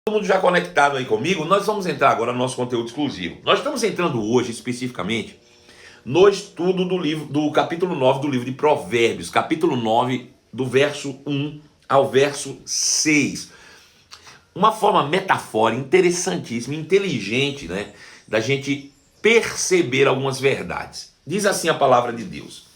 Todo mundo já conectado aí comigo? Nós vamos entrar agora no nosso conteúdo exclusivo. Nós estamos entrando hoje, especificamente, no estudo do livro, do capítulo 9 do livro de Provérbios, capítulo 9, do verso 1 ao verso 6. Uma forma metafórica interessantíssima, inteligente, né, da gente perceber algumas verdades. Diz assim a palavra de Deus: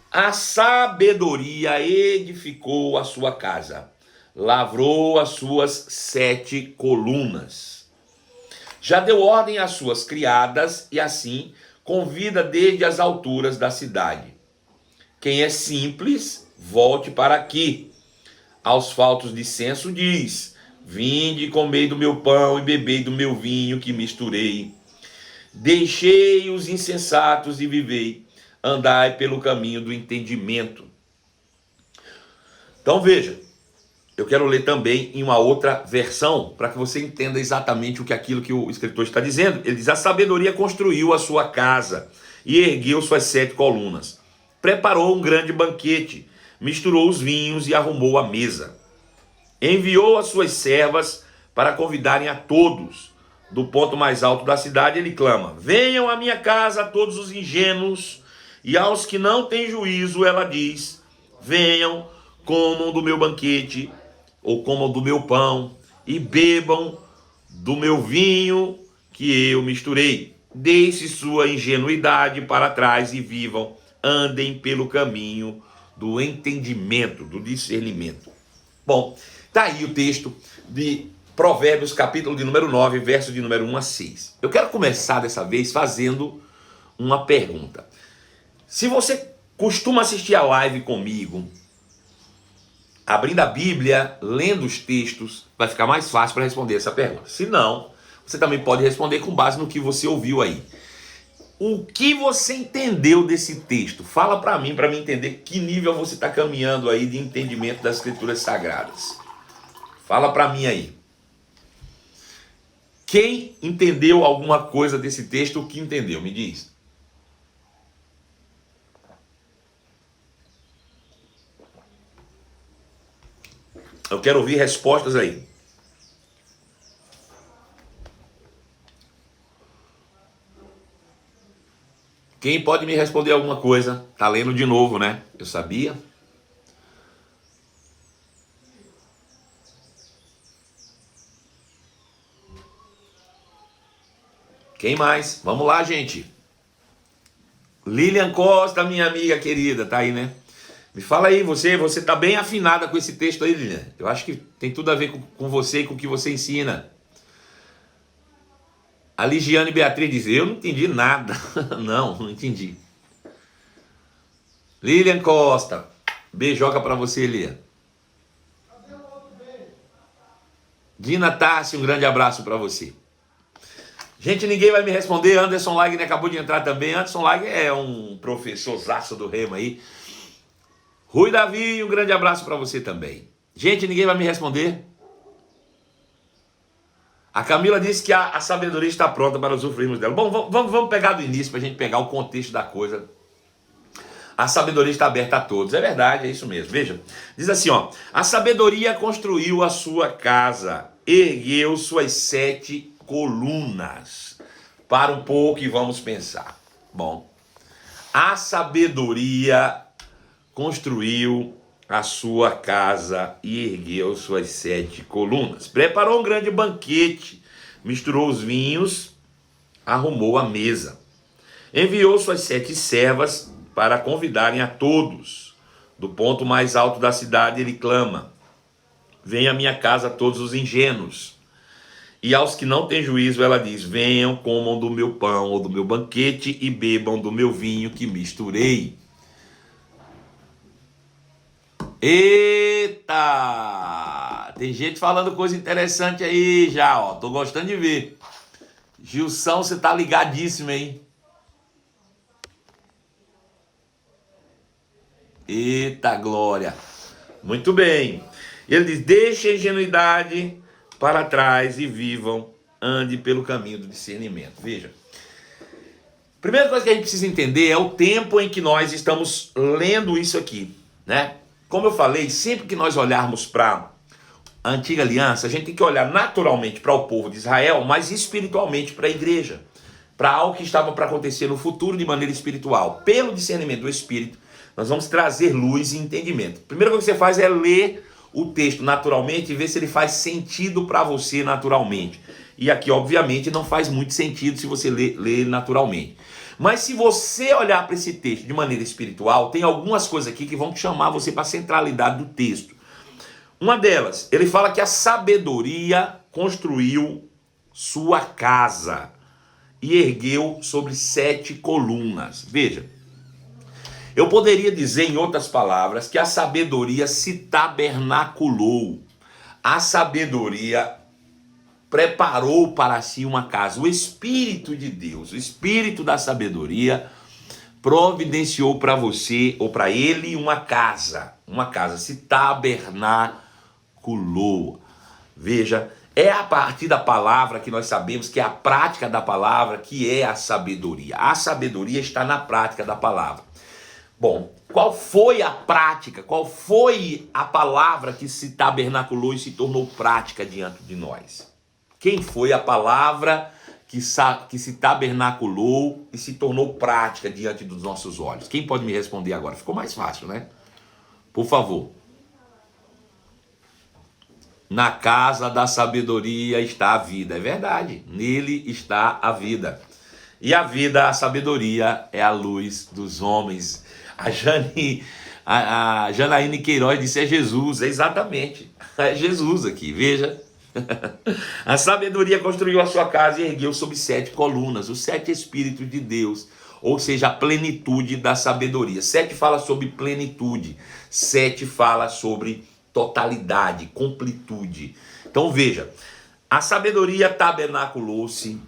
a sabedoria edificou a sua casa, lavrou as suas 7 colunas. Já deu ordem às suas criadas e assim convida desde as alturas da cidade. Quem é simples, volte para aqui. Aos faltos de senso diz: vinde, comei do meu pão e bebei do meu vinho que misturei. Deixei os insensatos e vivei. Andai pelo caminho do entendimento. Então veja, eu quero ler também em uma outra versão, para que você entenda exatamente aquilo que o escritor está dizendo. Ele diz: a sabedoria construiu a sua casa e ergueu suas 7 colunas. Preparou um grande banquete, misturou os vinhos e arrumou a mesa. Enviou as suas servas para convidarem a todos. Do ponto mais alto da cidade ele clama: venham à minha casa todos os ingênuos, e aos que não têm juízo ela diz: venham, comam do meu banquete, ou comam do meu pão, e bebam do meu vinho que eu misturei. Deixe sua ingenuidade para trás e vivam, andem pelo caminho do entendimento, do discernimento. Bom, tá aí o texto de Provérbios, capítulo de número 9, verso de número 1 a 6. Eu quero começar dessa vez fazendo uma pergunta. Se você costuma assistir a live comigo, abrindo a Bíblia, lendo os textos, vai ficar mais fácil para responder essa pergunta. Se não, você também pode responder com base no que você ouviu aí. O que você entendeu desse texto? Fala para mim entender que nível você está caminhando aí de entendimento das Escrituras Sagradas. Fala para mim aí. Quem entendeu alguma coisa desse texto, o que entendeu? Me diz. Eu quero ouvir respostas aí. Quem pode me responder alguma coisa? Tá lendo de novo, né? Eu sabia. Quem mais? Vamos lá, gente. Lilian Costa, minha amiga querida, tá aí, né? Me fala aí, você tá bem afinada com esse texto aí, Lilian. Eu acho que tem tudo a ver com você e com o que você ensina. A Ligiane Beatriz diz: eu não entendi nada. Não entendi. Lilian Costa, beijoca pra você, Lilian. Dina Tassi, um grande abraço pra você. Gente, ninguém vai me responder. Anderson Lagner acabou de entrar também. Anderson Lagner é um professorzaço do Rema aí. Rui Davi, um grande abraço para você também. Gente, ninguém vai me responder. A Camila disse que a sabedoria está pronta para usufruirmos dela. Bom, vamos pegar do início para a gente pegar o contexto da coisa. A sabedoria está aberta a todos. É verdade, é isso mesmo. Veja, diz assim, ó: a sabedoria construiu a sua casa, ergueu suas 7 colunas. Para um pouco e vamos pensar. Bom, a sabedoria construiu a sua casa e ergueu suas 7 colunas. Preparou um grande banquete, misturou os vinhos, arrumou a mesa. Enviou suas 7 servas para convidarem a todos. Do ponto mais alto da cidade ele clama: venha à minha casa todos os ingênuos. E aos que não têm juízo ela diz: venham, comam do meu pão ou do meu banquete e bebam do meu vinho que misturei. Eita! Tem gente falando coisa interessante aí já, ó. Tô gostando de ver. Gilson, você tá ligadíssimo, hein? Eita glória! Muito bem. Ele diz: deixe a ingenuidade para trás e vivam, ande pelo caminho do discernimento. Veja, Primeira coisa que a gente precisa entender é o tempo em que nós estamos lendo isso aqui, né? Como eu falei, sempre que nós olharmos para a antiga aliança, a gente tem que olhar naturalmente para o povo de Israel, mas espiritualmente para a igreja, para algo que estava para acontecer no futuro de maneira espiritual. Pelo discernimento do Espírito, nós vamos trazer luz e entendimento. A primeira coisa que você faz é ler o texto naturalmente e ver se ele faz sentido para você naturalmente. E aqui, obviamente, não faz muito sentido se você ler naturalmente. Mas se você olhar para esse texto de maneira espiritual, tem algumas coisas aqui que vão chamar você para a centralidade do texto. Uma delas, ele fala que a sabedoria construiu sua casa e ergueu sobre 7 colunas. Veja, eu poderia dizer em outras palavras que a sabedoria se tabernaculou. A sabedoria preparou para si uma casa. O Espírito de Deus, o Espírito da sabedoria, providenciou para você ou para ele uma casa. Uma casa se tabernaculou. Veja, é a partir da palavra que nós sabemos que é a prática da palavra que é a sabedoria. A sabedoria está na prática da palavra. Bom, qual foi a prática? Qual foi a palavra que se tabernaculou e se tornou prática diante de nós? Quem foi a palavra que se tabernaculou e se tornou prática diante dos nossos olhos? Quem pode me responder agora? Ficou mais fácil, né? Por favor. Na casa da sabedoria está a vida. É verdade. Nele está a vida. E a vida, a sabedoria, é a luz dos homens. A Janaíne Queiroz disse: é Jesus. É exatamente. É Jesus aqui, veja. A sabedoria construiu a sua casa e ergueu sobre 7 colunas, os 7 Espíritos de Deus, ou seja, a plenitude da sabedoria. 7 fala sobre plenitude, 7 fala sobre totalidade, completude. Então veja, a sabedoria tabernaculou-se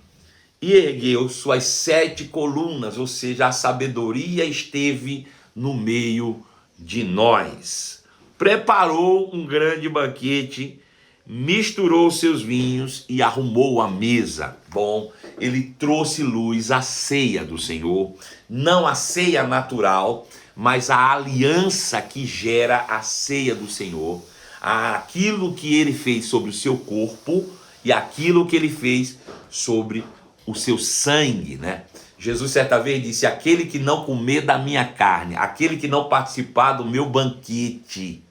e ergueu suas 7 colunas, ou seja, a sabedoria esteve no meio de nós. Preparou um grande banquete, misturou seus vinhos e arrumou a mesa. Bom, ele trouxe luz à ceia do Senhor, não a ceia natural, mas a aliança que gera a ceia do Senhor, aquilo que ele fez sobre o seu corpo e aquilo que ele fez sobre o seu sangue, né? Jesus certa vez disse: aquele que não comer da minha carne, aquele que não participar do meu banquete,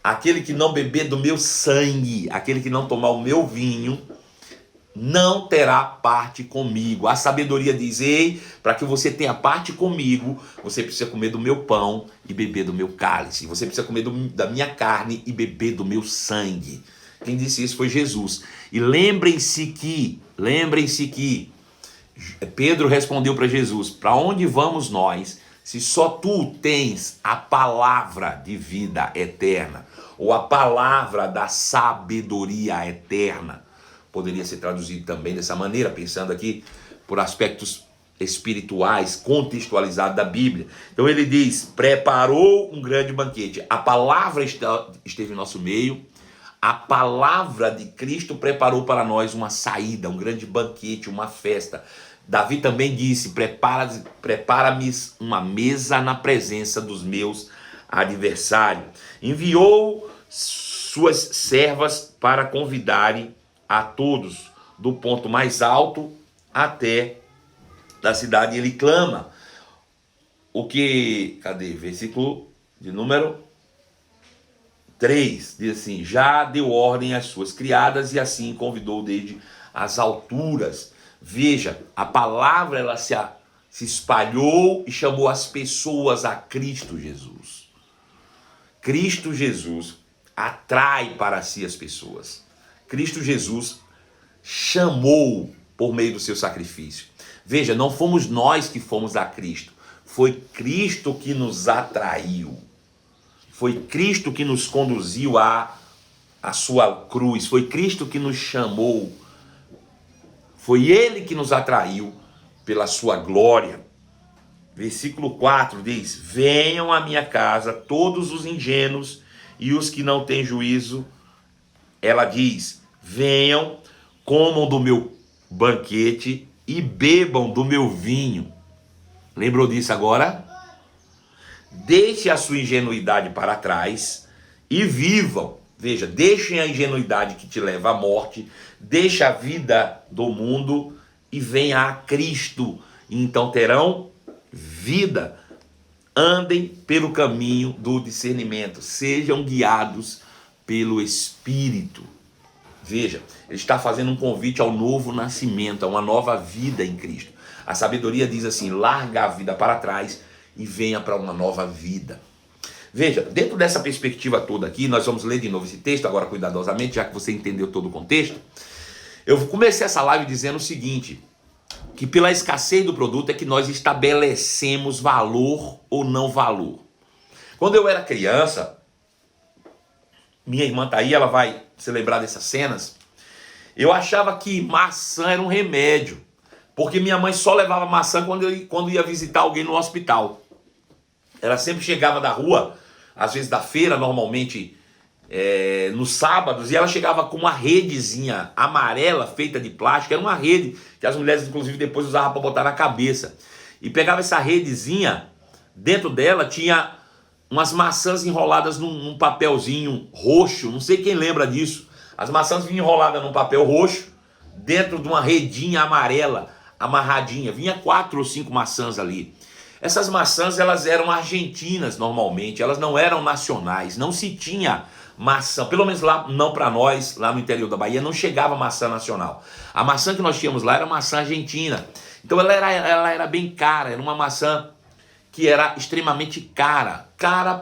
aquele que não beber do meu sangue, aquele que não tomar o meu vinho, não terá parte comigo. A sabedoria diz: ei, para que você tenha parte comigo, você precisa comer do meu pão e beber do meu cálice. Você precisa comer da minha carne e beber do meu sangue. Quem disse isso foi Jesus. E lembrem-se que Pedro respondeu para Jesus: para onde vamos nós, se só tu tens a palavra de vida eterna, ou a palavra da sabedoria eterna? Poderia ser traduzido também dessa maneira, pensando aqui por aspectos espirituais, contextualizados da Bíblia. Então ele diz: preparou um grande banquete. A palavra esteve em nosso meio. A palavra de Cristo preparou para nós uma saída, um grande banquete, uma festa. Davi também disse: prepara-me uma mesa na presença dos meus adversários. Enviou suas servas para convidarem a todos, do ponto mais alto até da cidade. Ele clama o que, cadê? Versículo de número 3, diz assim: já deu ordem às suas criadas e assim convidou desde as alturas. Veja, a palavra ela se espalhou e chamou as pessoas a Cristo Jesus. Cristo Jesus atrai para si as pessoas. Cristo Jesus chamou por meio do seu sacrifício. Veja, não fomos nós que fomos a Cristo, foi Cristo que nos atraiu. Foi Cristo que nos conduziu à sua cruz. Foi Cristo que nos chamou. Foi Ele que nos atraiu pela sua glória. Versículo 4 diz: venham à minha casa todos os ingênuos e os que não têm juízo. Ela diz: venham, comam do meu banquete e bebam do meu vinho. Lembrou disso agora? Deixe a sua ingenuidade para trás e vivam. Veja, deixem a ingenuidade que te leva à morte, deixa a vida do mundo e venha a Cristo. E então terão vida. Andem pelo caminho do discernimento, sejam guiados pelo Espírito. Veja, ele está fazendo um convite ao novo nascimento, a uma nova vida em Cristo. A sabedoria diz assim: larga a vida para trás e venha para uma nova vida. Veja, dentro dessa perspectiva toda aqui, nós vamos ler de novo esse texto, agora cuidadosamente, já que você entendeu todo o contexto. Eu comecei essa live dizendo o seguinte, que pela escassez do produto é que nós estabelecemos valor ou não valor. Quando eu era criança, minha irmã tá aí, ela vai se lembrar dessas cenas, eu achava que maçã era um remédio, porque minha mãe só levava maçã quando ia visitar alguém no hospital. Ela sempre chegava da rua, às vezes da feira, normalmente nos sábados, e ela chegava com uma redezinha amarela feita de plástico, era uma rede que as mulheres inclusive depois usavam para botar na cabeça, e pegava essa redezinha, dentro dela tinha umas maçãs enroladas num papelzinho roxo, não sei quem lembra disso, as maçãs vinham enroladas num papel roxo, dentro de uma redinha amarela, amarradinha, vinha 4 ou 5 maçãs ali. Essas maçãs, elas eram argentinas normalmente, elas não eram nacionais, não se tinha maçã, pelo menos lá, não para nós, lá no interior da Bahia, não chegava maçã nacional. A maçã que nós tínhamos lá era maçã argentina, então ela era bem cara, era uma maçã que era extremamente cara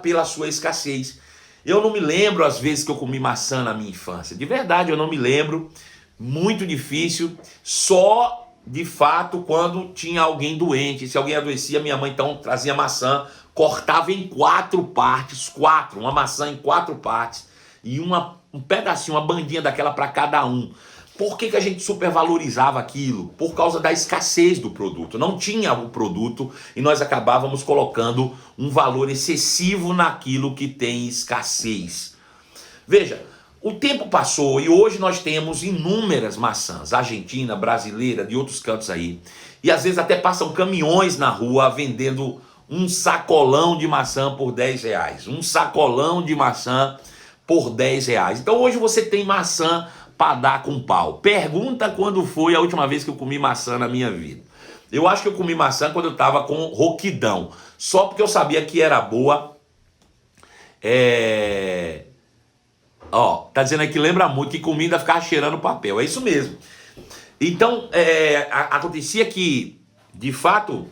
pela sua escassez. Eu não me lembro as vezes que eu comi maçã na minha infância, de verdade eu não me lembro, muito difícil, só de fato quando tinha alguém doente, se alguém adoecia, minha mãe então trazia maçã, cortava em 4 partes, uma maçã em 4 partes, e um pedacinho, uma bandinha daquela para cada um. Por que a gente supervalorizava aquilo? Por causa da escassez do produto. Não tinha o produto e nós acabávamos colocando um valor excessivo naquilo que tem escassez. Veja, o tempo passou e hoje nós temos inúmeras maçãs, argentina, brasileira, de outros cantos aí. E às vezes até passam caminhões na rua vendendo um sacolão de maçã por R$10. Um sacolão de maçã por R$10. Então hoje você tem maçã para dar com pau. Pergunta quando foi a última vez que eu comi maçã na minha vida. Eu acho que eu comi maçã quando eu estava com roquidão. Só porque eu sabia que era boa. Tá dizendo aqui que lembra muito que comida ficava cheirando papel. É isso mesmo. Então, acontecia que, de fato,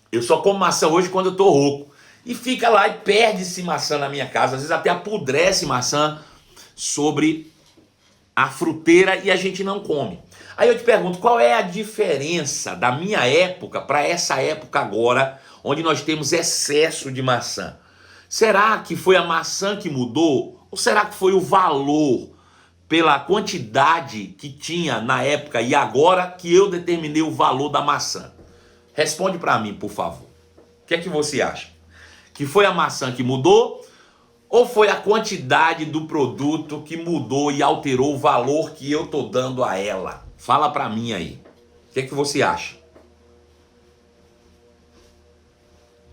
eu só como maçã hoje quando eu tô rouco. E fica lá e perde-se maçã na minha casa. Às vezes até apodrece maçã sobre a fruteira e a gente não come. Aí eu te pergunto, qual é a diferença da minha época para essa época agora, onde nós temos excesso de maçã? Será que foi a maçã que mudou? Ou será que foi o valor pela quantidade que tinha na época e agora que eu determinei o valor da maçã? Responde para mim, por favor. O que é que você acha? Que foi a maçã que mudou ou foi a quantidade do produto que mudou e alterou o valor que eu tô dando a ela? Fala para mim aí. O que é que você acha?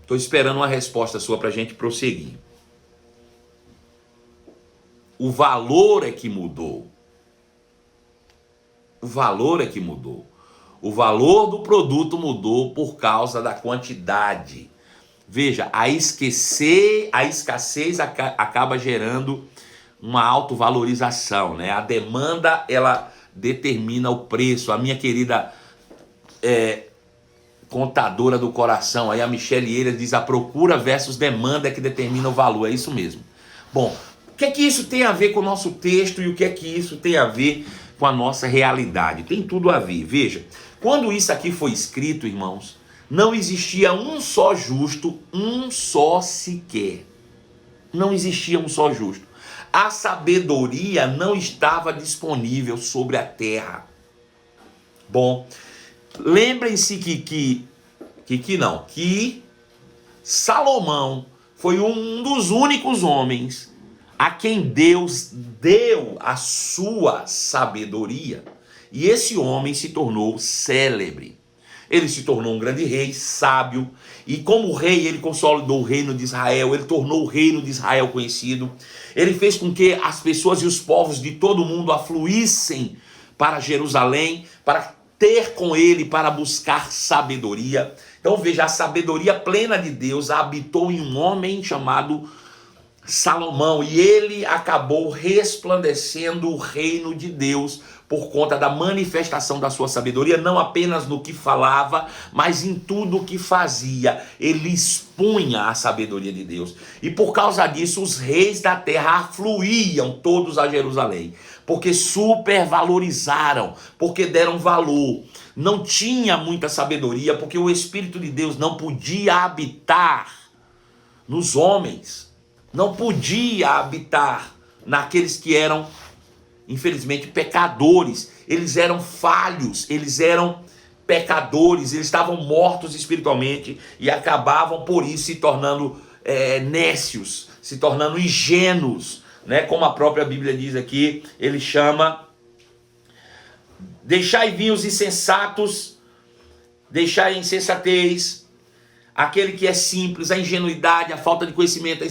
Tô esperando uma resposta sua pra gente prosseguir. O valor é que mudou. O valor é que mudou. O valor do produto mudou por causa da quantidade. Veja, a escassez acaba gerando uma autovalorização, né? A demanda, ela determina o preço. A minha querida contadora do coração, aí a Michelle Eiras diz: a procura versus demanda é que determina o valor. É isso mesmo. Bom, o que é que isso tem a ver com o nosso texto e o que é que isso tem a ver com a nossa realidade? Tem tudo a ver. Veja, quando isso aqui foi escrito, irmãos, não existia um só justo, um só sequer. Não existia um só justo. A sabedoria não estava disponível sobre a terra. Bom, lembrem-se que Salomão foi um dos únicos homens a quem Deus deu a sua sabedoria. E esse homem se tornou célebre. Ele se tornou um grande rei, sábio, e como rei ele consolidou o reino de Israel, ele tornou o reino de Israel conhecido, ele fez com que as pessoas e os povos de todo o mundo afluíssem para Jerusalém, para ter com ele, para buscar sabedoria. Então veja, a sabedoria plena de Deus habitou em um homem chamado Salomão, e ele acabou resplandecendo o reino de Deus por conta da manifestação da sua sabedoria, não apenas no que falava, mas em tudo o que fazia. Ele expunha a sabedoria de Deus. E por causa disso, os reis da terra afluíam todos a Jerusalém, porque supervalorizaram, porque deram valor. Não tinha muita sabedoria, porque o Espírito de Deus não podia habitar nos homens, não podia habitar naqueles que eram, infelizmente, pecadores. Eles eram falhos, eles eram pecadores, eles estavam mortos espiritualmente e acabavam por isso se tornando nécios, se tornando ingênuos, né? Como a própria Bíblia diz aqui, ele chama: deixai vir os insensatos, deixai a insensatez, aquele que é simples, a ingenuidade, a falta de conhecimento,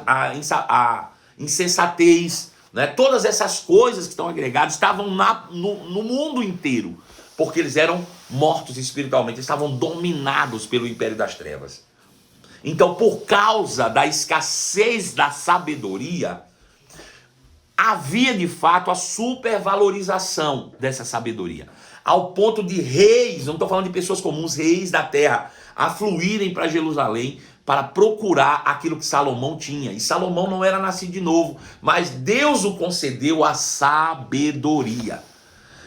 a insensatez, né? Todas essas coisas que estão agregadas estavam no mundo inteiro, porque eles eram mortos espiritualmente, estavam dominados pelo império das trevas. Então, por causa da escassez da sabedoria, havia de fato a supervalorização dessa sabedoria, ao ponto de reis, não estou falando de pessoas comuns, reis da terra, afluírem para Jerusalém para procurar aquilo que Salomão tinha. E Salomão não era nascido de novo, mas Deus o concedeu a sabedoria.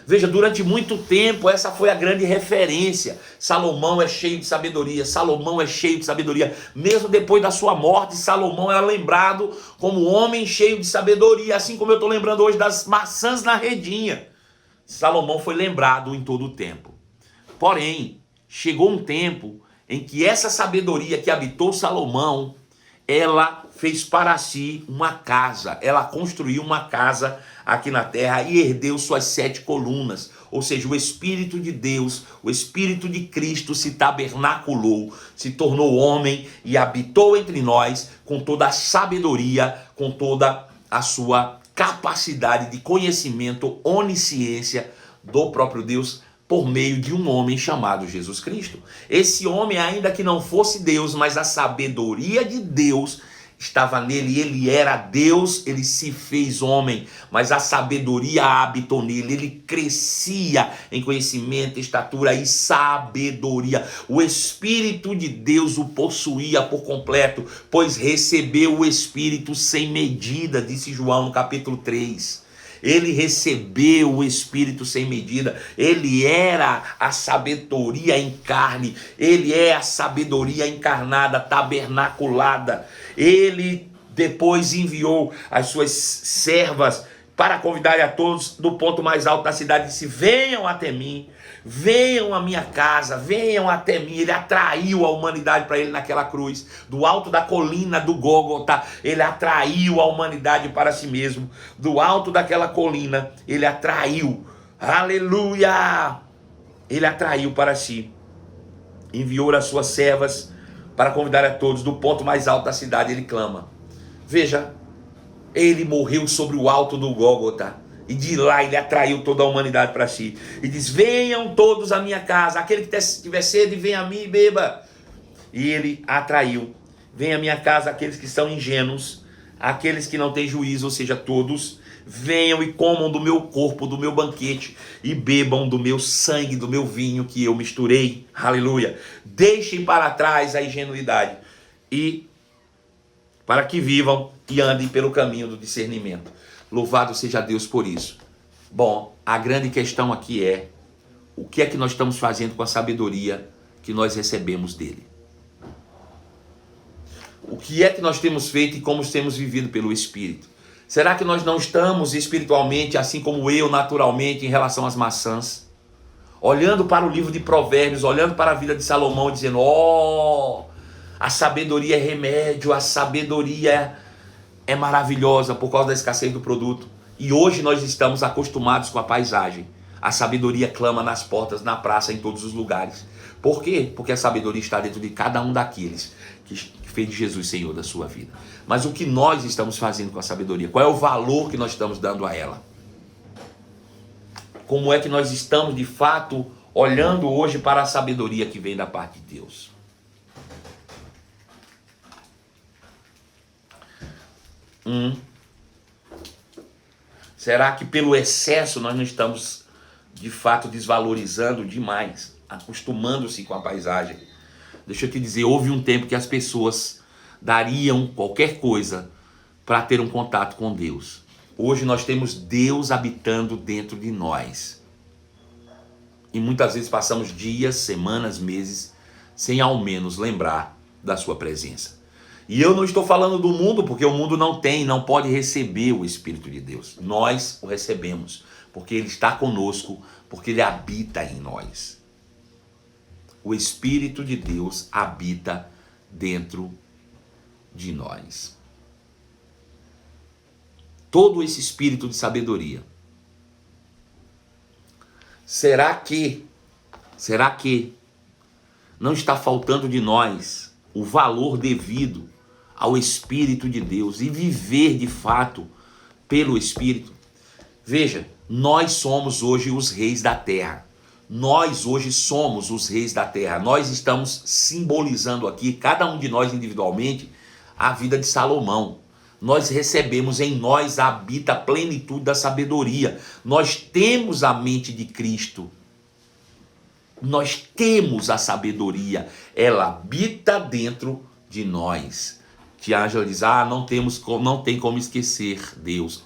Veja, durante muito tempo essa foi a grande referência. Salomão é cheio de sabedoria, Salomão é cheio de sabedoria. Mesmo depois da sua morte, Salomão era lembrado como homem cheio de sabedoria, assim como eu estou lembrando hoje das maçãs na redinha. Salomão foi lembrado em todo o tempo. Porém, chegou um tempo em que essa sabedoria que habitou Salomão, ela fez para si uma casa, ela construiu uma casa aqui na terra e ergueu suas 7 colunas, ou seja, o Espírito de Deus, o Espírito de Cristo se tabernaculou, se tornou homem e habitou entre nós com toda a sabedoria, com toda a sua capacidade de conhecimento, onisciência do próprio Deus, por meio de um homem chamado Jesus Cristo. Esse homem, ainda que não fosse Deus, mas a sabedoria de Deus estava nele, ele era Deus, ele se fez homem, mas a sabedoria habitou nele, ele crescia em conhecimento, estatura e sabedoria. O Espírito de Deus o possuía por completo, pois recebeu o Espírito sem medida, disse João no capítulo 3. Ele recebeu o Espírito sem medida, ele era a sabedoria em carne, ele é a sabedoria encarnada, tabernaculada. Ele depois enviou as suas servas para convidar a todos do ponto mais alto da cidade, disse: venham até mim, venham à minha casa, venham até mim. Ele atraiu a humanidade para ele naquela cruz, do alto da colina do Gólgota, ele atraiu a humanidade para si mesmo, do alto daquela colina, ele atraiu, aleluia, ele atraiu para si, enviou as suas servas para convidar a todos do ponto mais alto da cidade. Ele clama, veja, ele morreu sobre o alto do Gólgota, e de lá ele atraiu toda a humanidade para si, e diz: venham todos à minha casa, aquele que tiver sede, venha a mim e beba. E ele atraiu: venha à minha casa aqueles que são ingênuos, aqueles que não têm juízo, ou seja, todos, venham e comam do meu corpo, do meu banquete, e bebam do meu sangue, do meu vinho que eu misturei, aleluia. Deixem para trás a ingenuidade, e para que vivam e andem pelo caminho do discernimento. Louvado seja Deus por isso. Bom, a grande questão aqui é: o que é que nós estamos fazendo com a sabedoria que nós recebemos dele? O que é que nós temos feito e como temos vivido pelo Espírito? Será que nós não estamos espiritualmente, assim como eu, naturalmente, em relação às maçãs? Olhando para o livro de Provérbios, olhando para a vida de Salomão, dizendo: a sabedoria é remédio, a sabedoria é maravilhosa por causa da escassez do produto. E hoje nós estamos acostumados com a paisagem. A sabedoria clama nas portas, na praça, em todos os lugares. Por quê? Porque a sabedoria está dentro de cada um daqueles que fez de Jesus Senhor da sua vida. Mas o que nós estamos fazendo com a sabedoria? Qual é o valor que nós estamos dando a ela? Como é que nós estamos, de fato, olhando hoje para a sabedoria que vem da parte de Deus? Será que pelo excesso nós não estamos, de fato, desvalorizando demais, acostumando-se com a paisagem? Deixa eu te dizer, houve um tempo que as pessoas dariam qualquer coisa para ter um contato com Deus. Hoje nós temos Deus habitando dentro de nós. E muitas vezes passamos dias, semanas, meses, sem ao menos lembrar da sua presença. E eu não estou falando do mundo, porque o mundo não pode receber o Espírito de Deus. Nós o recebemos, porque Ele está conosco, porque Ele habita em nós. O Espírito de Deus habita dentro de nós. Todo esse espírito de sabedoria. Será que não está faltando de nós o valor devido ao Espírito de Deus e viver de fato pelo Espírito? Veja, nós somos hoje os reis da terra. Nós hoje somos os reis da terra. Nós estamos simbolizando aqui, cada um de nós individualmente, a vida de Salomão. Nós recebemos em nós, habita a plenitude da sabedoria. Nós temos a mente de Cristo. Nós temos a sabedoria. Ela habita dentro de nós. Tia Ângela diz, não tem como esquecer Deus.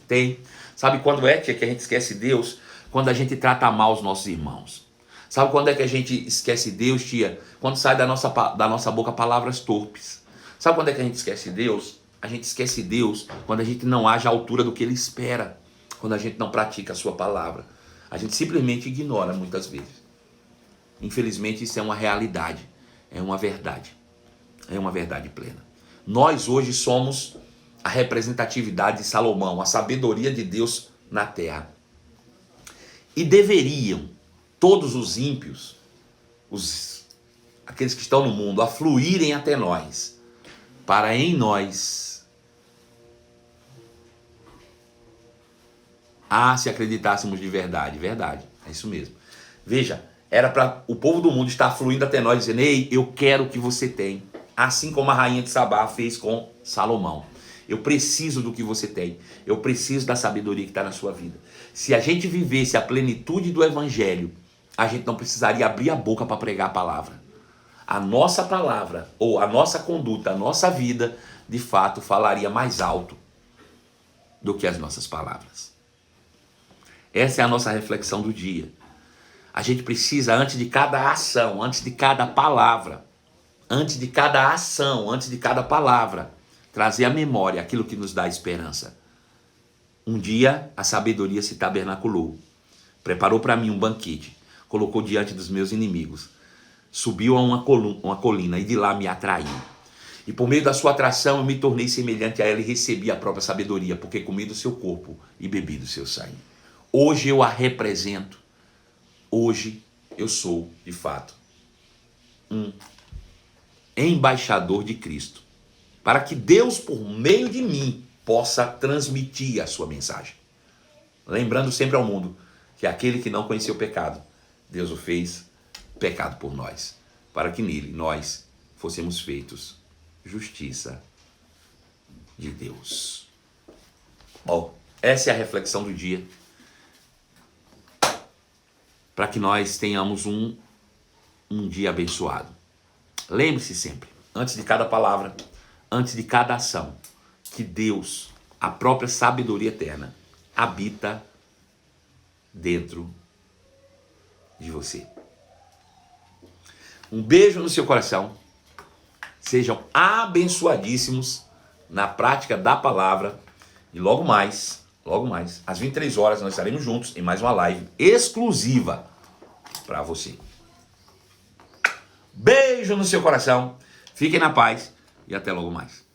Tem. Sabe quando é, tia, que a gente esquece Deus? Quando a gente trata mal os nossos irmãos. Sabe quando é que a gente esquece Deus, tia? Quando sai da nossa boca palavras torpes. Sabe quando é que a gente esquece Deus? A gente esquece Deus quando a gente não age à altura do que Ele espera. Quando a gente não pratica a sua palavra. A gente simplesmente ignora muitas vezes. Infelizmente isso é uma realidade. É uma verdade. É uma verdade plena. Nós hoje somos a representatividade de Salomão, a sabedoria de Deus na terra. E deveriam todos os ímpios, aqueles que estão no mundo, afluírem até nós, para em nós, se acreditássemos de verdade, é isso mesmo. Veja, era para o povo do mundo estar fluindo até nós, dizendo, ei, eu quero o que você tem, assim como a rainha de Sabá fez com Salomão. Eu preciso do que você tem, eu preciso da sabedoria que está na sua vida. Se a gente vivesse a plenitude do evangelho, a gente não precisaria abrir a boca para pregar a palavra. A nossa palavra, ou a nossa conduta, a nossa vida, de fato, falaria mais alto do que as nossas palavras. Essa é a nossa reflexão do dia. A gente precisa, antes de cada ação, antes de cada palavra, antes de cada ação, antes de cada palavra, trazer à memória aquilo que nos dá esperança. Um dia a sabedoria se tabernaculou, preparou para mim um banquete, colocou diante dos meus inimigos, subiu a uma colina e de lá me atraiu. E por meio da sua atração eu me tornei semelhante a ela e recebi a própria sabedoria, porque comi do seu corpo e bebi do seu sangue. Hoje eu a represento. Hoje eu sou, de fato, um embaixador de Cristo, para que Deus, por meio de mim, possa transmitir a sua mensagem. Lembrando sempre ao mundo que aquele que não conheceu o pecado, Deus o fez pecado por nós, para que nele nós fôssemos feitos justiça de Deus. Bom, essa é a reflexão do dia, para que nós tenhamos um dia abençoado. Lembre-se sempre, antes de cada palavra, antes de cada ação, que Deus, a própria sabedoria eterna, habita dentro de você. Um beijo no seu coração. Sejam abençoadíssimos na prática da palavra. E logo mais, às 23 horas, nós estaremos juntos em mais uma live exclusiva para você. Beijo no seu coração. Fiquem na paz e até logo mais.